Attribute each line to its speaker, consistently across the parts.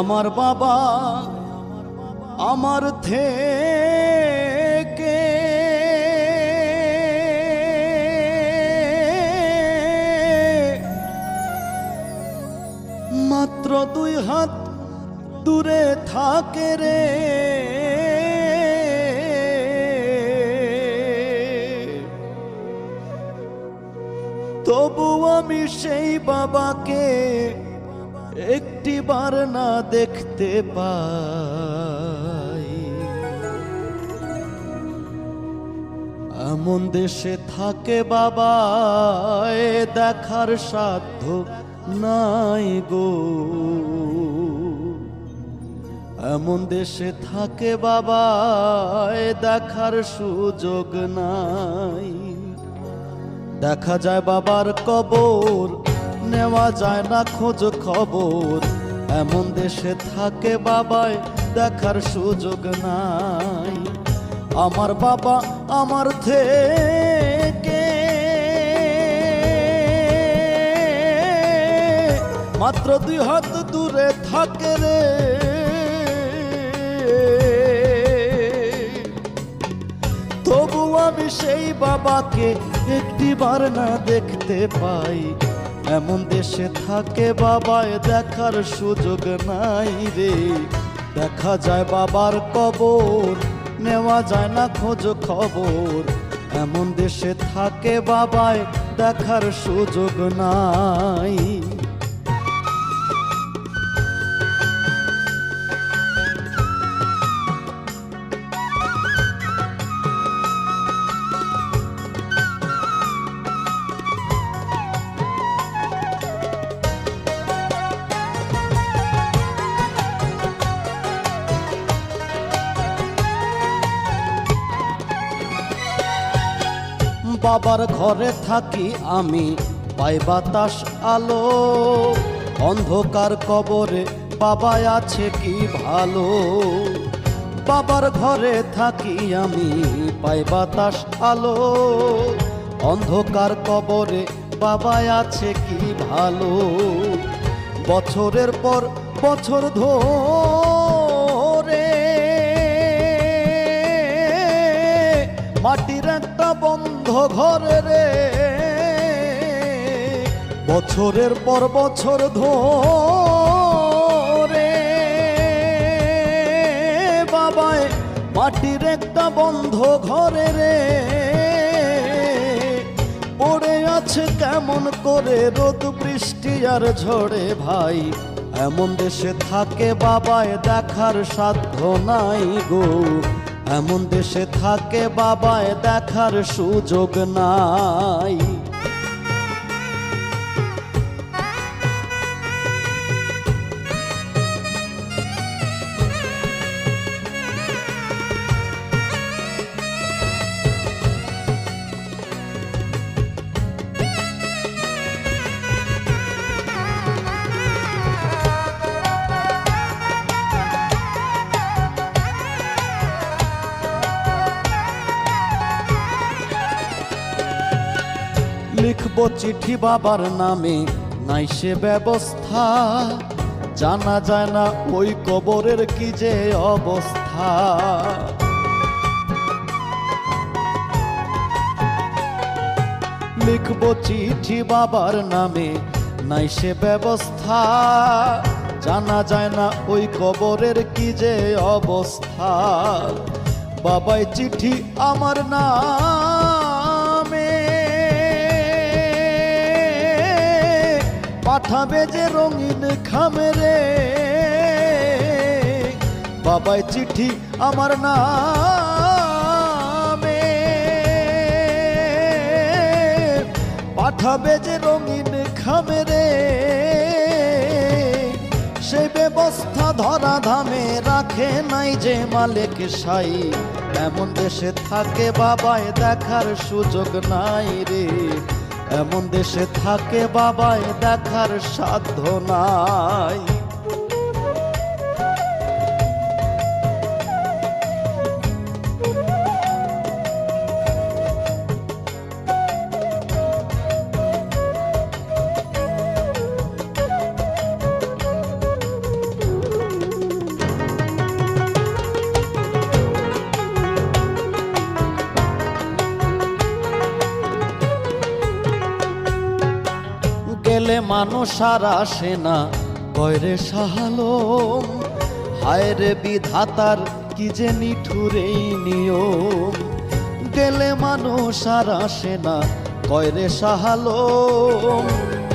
Speaker 1: আমার বাবা আমার থেকে মাত্র 2 হাত দূরে থাকে রে। তবু আমি সেই বাবাকে একটিবার না দেখতে পাই। এমন দেশে থাকে বাবা দেখার সাধ্য নাই গো। এমন দেশে থাকে বাবা দেখার সুযোগ নাই। দেখা যায় বাবার কবর, নেওয়া যায় না খোঁজ খবর। এমন দেশে থাকে বাবায় দেখার সুযোগ নাই। আমার বাবা আমার থেকে মাত্র 2 হাত দূরে থাকে রে। তবু আমি সেই বাবাকে একটিবার না দেখতে পাই। এমন দেশে থাকে বাবায় দেখার সুযোগ নাই রে। দেখা যায় বাবার কবর, নেওয়া যায় না খোঁজ খবর। এমন দেশে থাকে বাবায় দেখার সুযোগ নাই। বাবার ঘরে থাকি আমি, পাই বাতাস আলো। অন্ধকার কবরে বাবা আছে কি ভালো। বাবার ঘরে থাকি আমি, পাই বাতাস আলো। অন্ধকার কবরে বাবা আছে কি ভালো। বছরের পর বছর ধরে মাটির একটা বন্ধ ঘরে রে। বছরের পর বছর ধরে বাবায় মাটির একটা বন্ধ ঘরে রে। পড়ে আছে কেমন করে রোদ বৃষ্টি আর ঝড়ে ভাই। এমন দেশে থাকে বাবায় দেখার সাধ্য নাই গো। এমন দেশে থাকে বাবায় দেখার সুযোগ নাই। লিখবো চিঠি বাবার নামে, নাই সে ব্যবস্থা। জানা যায় না ওই কবরের কি যে অবস্থা। লিখবো চিঠি বাবার নামে, নাই সে ব্যবস্থা। জানা যায় না ওই কবরের কি যে অবস্থা। বাবাই চিঠি আমার নামে পাঠাবে যে রঙিন খামে রে। বাবাই চিঠি আমার নামে পাঠাবে যে রঙিন খামে রে। সে ব্যবস্থা ধরা ধামে রাখে নাই যে মালিক সাই। এমন দেশে থাকে বাবায় দেখার সুযোগ নাই রে। এমন দেশে থাকে বাবায় দেখার সাধ্য নাই। মানুষ আর আসে না কয়রে শাহালম, হায় রে বিধাতার কি যে নিঠুর এই নিয়ম। গেলে মানুষ আর আসে না কয়রে শাহালম,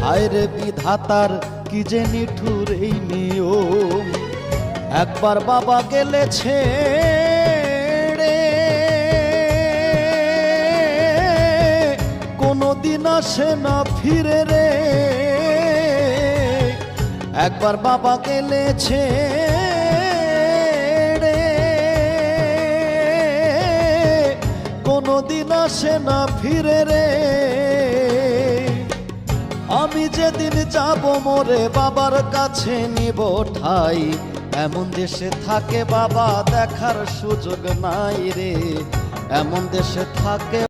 Speaker 1: হায় রে বিধাতার কি যে নিঠুর এই নিয়ম। একবার বাবা গেলে ছেড়ে কোনদিন আসে না ফিরে রে, একবার বাবা গেলে ছেড়ে কোনদিন আসে না ফিরে রে। আমি যেদিন যাব মোরে বাবার কাছে নিব ঠাই, এমন দেশে থাকে বাবা দেখার সুযোগ নাই রে, এমন দেশে থাকে